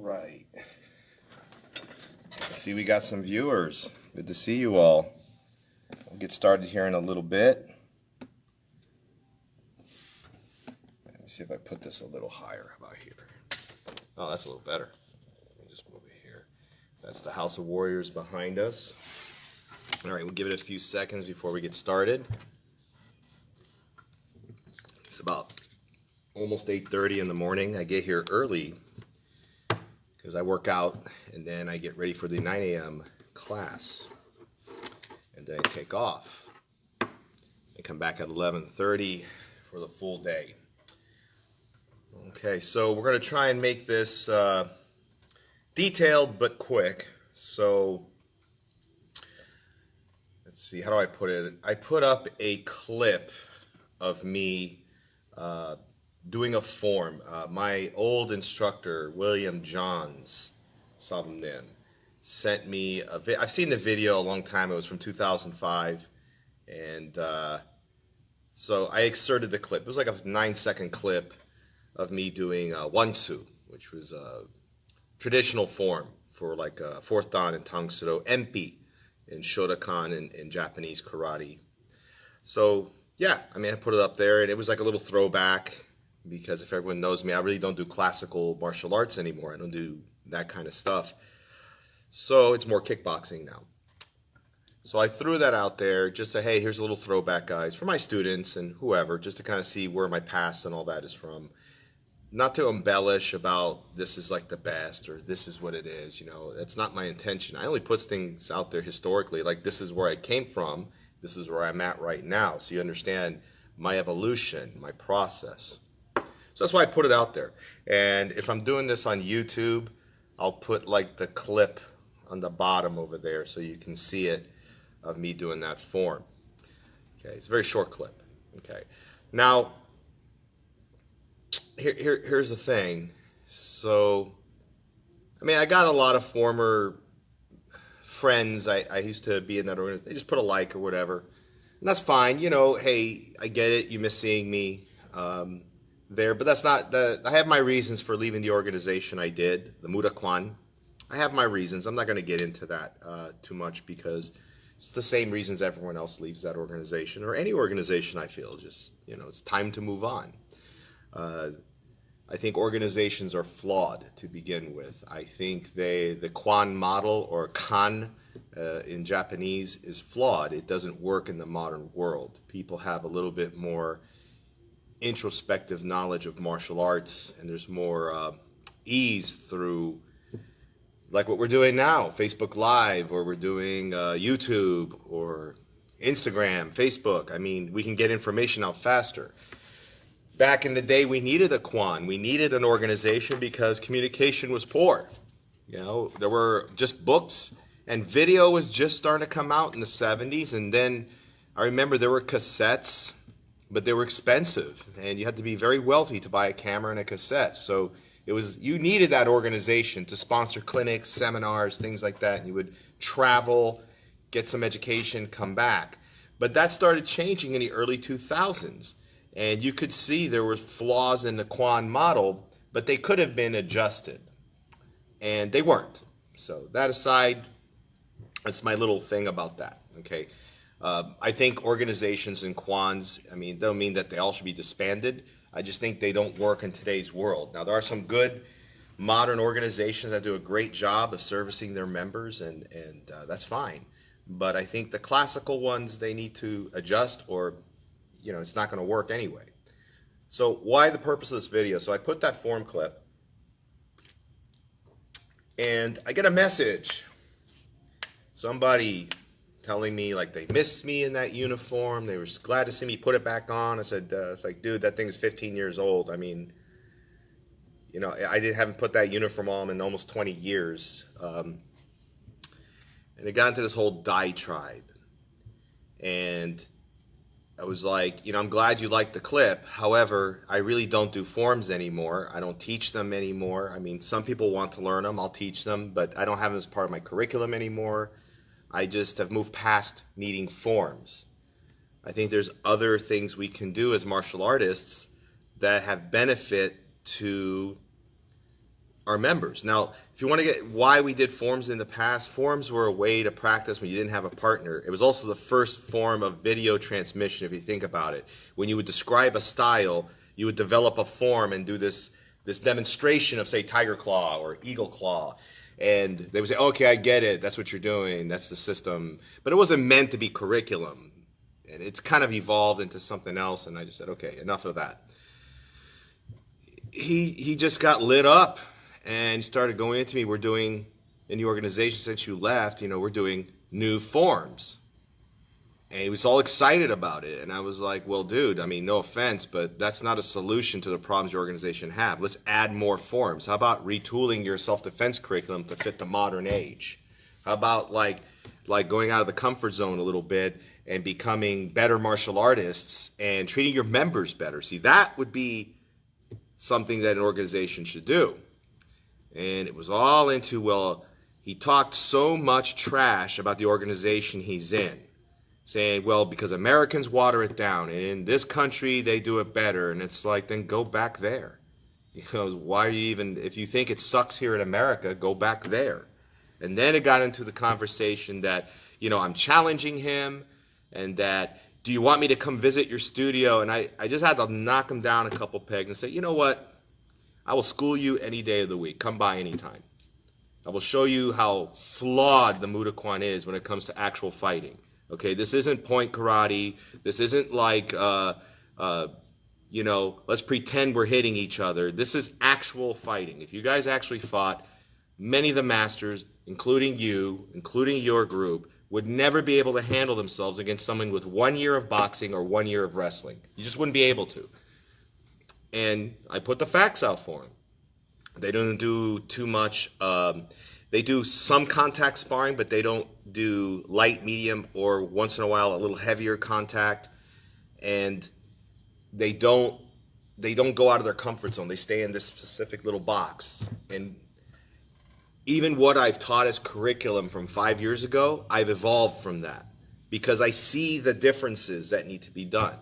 right. See, we got some viewers. Good to see you all. We'll get started here in a little bit. Let me see if I put this a little higher. How about here? Oh, that's a little better. Let me just move it here. That's the House of Warriors behind us. All right, we'll give it a few seconds before we get started. It's about almost 8:30 in the morning. I get here early because I work out and then I get ready for the 9 a.m. class. And then I take off and come back at 11:30 for the full day. Okay, so we're going to try and make this detailed but quick. So let's see, how do I put it? I put up a clip of me doing a form. My old instructor, William Johns, Sabumnin, sent me a video. I've seen the video a long time. It was from 2005. And so I excerpted the clip. It was like a 9-second clip of me doing one-two, which was a traditional form for like a fourth dan in Tangsudo, empi in Shotokan in Japanese karate. So yeah, I mean, I put it up there, and it was like a little throwback, because if everyone knows me, I really don't do classical martial arts anymore. I don't do that kind of stuff. So it's more kickboxing now. So I threw that out there, just to, hey, here's a little throwback, guys, for my students and whoever, just to kind of see where my past and all that is from. Not to embellish about this is like the best or this is what it is, you know, that's not my intention. I only put things out there historically, like this is where I came from. This is where I'm at right now, so you understand my evolution, my process. So that's why I put it out there. And if I'm doing this on YouTube, I'll put like the clip on the bottom over there so you can see it of me doing that form. Okay, it's a very short clip. Okay, now here's the thing. So, I mean, I got a lot of former friends. I used to be in that organization. They just put a like or whatever, and that's fine. You know, hey, I get it. You miss seeing me there, but that's not the. I have my reasons for leaving the organization. I did the Moo Duk Kwan. I have my reasons. I'm not going to get into that too much, because it's the same reasons everyone else leaves that organization, or any organization. I feel just, you know, it's time to move on. I think organizations are flawed to begin with. I think the Kwan model, or Kan in Japanese, is flawed. It doesn't work in the modern world. People have a little bit more introspective knowledge of martial arts, and there's more ease through, like what we're doing now, Facebook Live, or we're doing YouTube or Instagram, Facebook. I mean, we can get information out faster. Back in the day, we needed a Kwan. We needed an organization because communication was poor. You know, there were just books, and video was just starting to come out in the 70s. And then I remember there were cassettes, but they were expensive, and you had to be very wealthy to buy a camera and a cassette. So it was, you needed that organization to sponsor clinics, seminars, things like that. And you would travel, get some education, come back. But that started changing in the early 2000s. And you could see there were flaws in the Kwan model, but they could have been adjusted. And they weren't. So that aside, that's my little thing about that. Okay. I think organizations and Kwans, I mean, don't mean that they all should be disbanded. I just think they don't work in today's world. Now, there are some good modern organizations that do a great job of servicing their members, and that's fine. But I think the classical ones, they need to adjust, or, you know, it's not going to work anyway. So why the purpose of this video? So I put that form clip, and I get a message. Somebody telling me like they missed me in that uniform. They were glad to see me put it back on. I said, it's like, dude, that thing is 15 years old. I mean, you know, haven't put that uniform on in almost 20 years. And it got into this whole diatribe. And I was like, you know, I'm glad you liked the clip. However, I really don't do forms anymore. I don't teach them anymore. I mean, some people want to learn them. I'll teach them, but I don't have them as part of my curriculum anymore. I just have moved past needing forms. I think there's other things we can do as martial artists that have benefit to our members. Now, if you want to get why we did forums in the past, forums were a way to practice when you didn't have a partner. It was also the first form of video transmission, if you think about it. When you would describe a style, you would develop a form and do this demonstration of, say, Tiger Claw or Eagle Claw. And they would say, okay, I get it. That's what you're doing. That's the system. But it wasn't meant to be curriculum. And it's kind of evolved into something else. And I just said, okay, enough of that. He just got lit up and started going into me. We're doing, in the organization since you left, we're doing new forms. And he was all excited about it. And I was like, well, dude, I mean, no offense, but that's not a solution to the problems your organization have. Let's add more forms. How about retooling your self-defense curriculum to fit the modern age? How about like going out of the comfort zone a little bit and becoming better martial artists and treating your members better? See, that would be something that an organization should do. And it was all into, well, he talked so much trash about the organization he's in, saying, well, because Americans water it down, and in this country they do it better. And it's like, then go back there. Why are you even, if you think it sucks here in America, go back there. And then it got into the conversation that, I'm challenging him, and that, do you want me to come visit your studio? And I just had to knock him down a couple pegs and say, you know what? I will school you any day of the week. Come by anytime. I will show you how flawed the Moo Duk Kwan is when it comes to actual fighting. Okay, this isn't point karate. This isn't like, let's pretend we're hitting each other. This is actual fighting. If you guys actually fought, many of the masters, including you, including your group, would never be able to handle themselves against someone with 1 year of boxing or 1 year of wrestling. You just wouldn't be able to. And I put the facts out for them. They don't do too much. They do some contact sparring, but they don't do light, medium, or once in a while a little heavier contact. And they don't go out of their comfort zone. They stay in this specific little box. And even what I've taught as curriculum from 5 years ago, I've evolved from that because I see the differences that need to be done.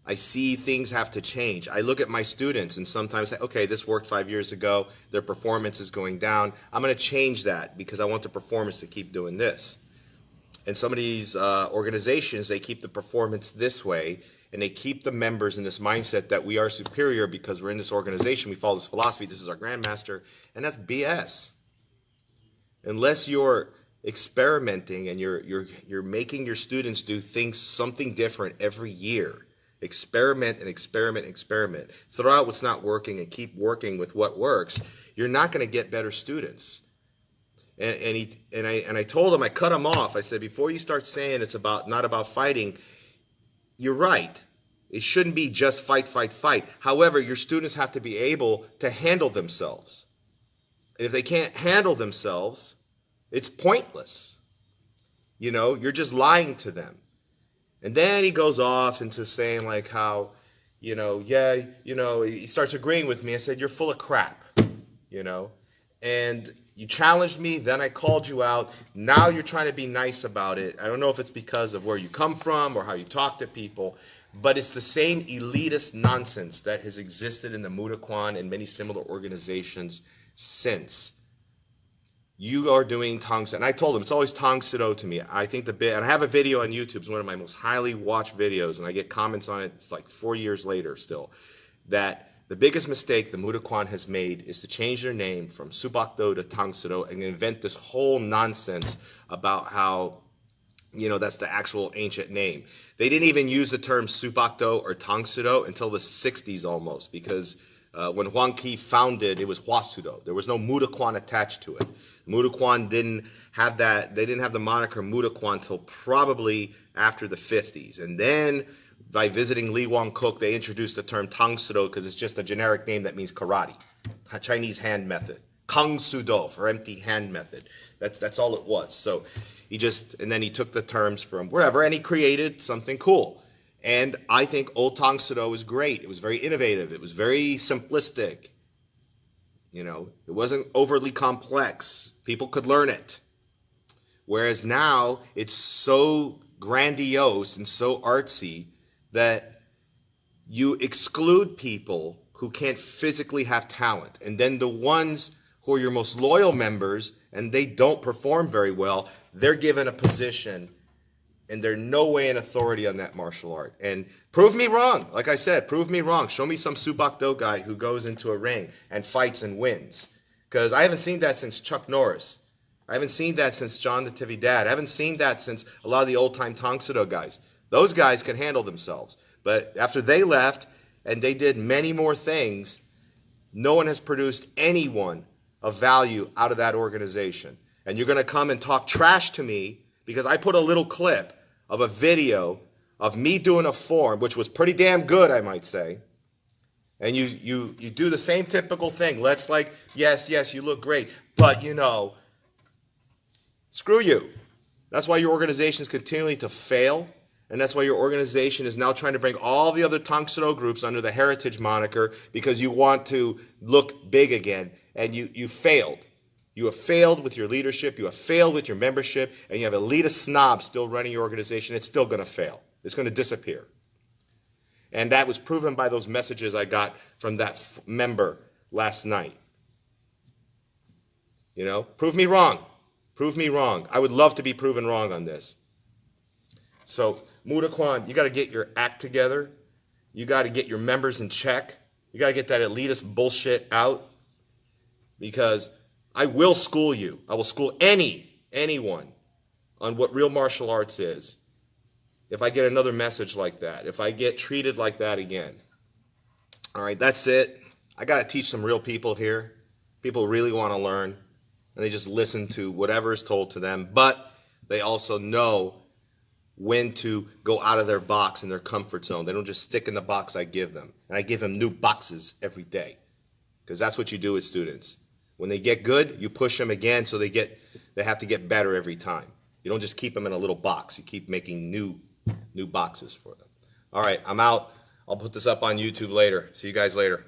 I see things have to change. I look at my students and sometimes say, okay, this worked 5 years ago. Their performance is going down. I'm going to change that because I want the performance to keep doing this. And some of these organizations, they keep the performance this way, and they keep the members in this mindset that we are superior because we're in this organization. We follow this philosophy. This is our grandmaster. And that's BS. Unless you're experimenting and you're making your students do something different every year. Experiment and experiment and experiment. Throw out what's not working and keep working with what works. You're not going to get better students. And I told him, I cut him off. I said, before you start saying it's not about fighting, you're right. It shouldn't be just fight, fight, fight. However, your students have to be able to handle themselves. And if they can't handle themselves, it's pointless. You're just lying to them. And then he goes off into saying like how, he starts agreeing with me. I said, you're full of crap, and you challenged me. Then I called you out. Now you're trying to be nice about it. I don't know if it's because of where you come from or how you talk to people, but it's the same elitist nonsense that has existed in the Moo Duk Kwan and many similar organizations since. You are doing Tang Soo Do. And I told him, it's always Tang Soo Do to me. I think and I have a video on YouTube. It's one of my most highly watched videos, and I get comments on it. It's like 4 years later still. That the biggest mistake the Moo Duk Kwan has made is to change their name from Subak Do to Tang Soo Do and invent this whole nonsense about how, that's the actual ancient name. They didn't even use the term Subak Do or Tang Soo Do until the 60s almost, because when Huang Qi founded, it was Hua Soo Do. There was no Moo Duk Kwan attached to it. Moo Duk Kwan didn't have that. They didn't have the moniker Moo Duk Kwan until probably after the 50s. And then by visiting Li Wang Kuk, they introduced the term Tang Soo Do because it's just a generic name that means karate, Chinese hand method. Kang Soo Do for empty hand method. That's all it was. So and then he took the terms from wherever and he created something cool. And I think Old Tang Soo Do was great. It was very innovative. It was very simplistic. It wasn't overly complex. People could learn it. Whereas now it's so grandiose and so artsy that you exclude people who can't physically have talent. And then the ones who are your most loyal members and they don't perform very well, they're given a position and they're no way an authority on that martial art. And prove me wrong. Like I said, prove me wrong. Show me some Subak-do guy who goes into a ring and fights and wins. Because I haven't seen that since Chuck Norris. I haven't seen that since John the Tivi Dad. I haven't seen that since a lot of the old-time Tang Soo Do guys. Those guys can handle themselves. But after they left and they did many more things, no one has produced anyone of value out of that organization. And you're going to come and talk trash to me because I put a little clip of a video of me doing a form, which was pretty damn good, I might say. And you do the same typical thing. Let's like, yes, you look great. But, you know, screw you. That's why your organization is continuing to fail. And that's why your organization is now trying to bring all the other Tang Soo Do groups under the heritage moniker because you want to look big again. And you failed. You have failed with your leadership, you have failed with your membership, and you have elitist snobs still running your organization. It's still going to fail. It's going to disappear. And that was proven by those messages I got from that member last night. You know, prove me wrong. Prove me wrong. I would love to be proven wrong on this. So, Moo Duk Kwan, you got to get your act together. You got to get your members in check. You got to get that elitist bullshit out. Because I will school you. I will school anyone on what real martial arts is. If I get another message like that, if I get treated like that again. All right, that's it. I got to teach some real people here. People really want to learn, and they just listen to whatever is told to them, but they also know when to go out of their box and their comfort zone. They don't just stick in the box I give them. And I give them new boxes every day, because that's what you do with students. When they get good, you push them again so they have to get better every time. You don't just keep them in a little box. You keep making new boxes for them. All right, I'm out. I'll put this up on YouTube later. See you guys later.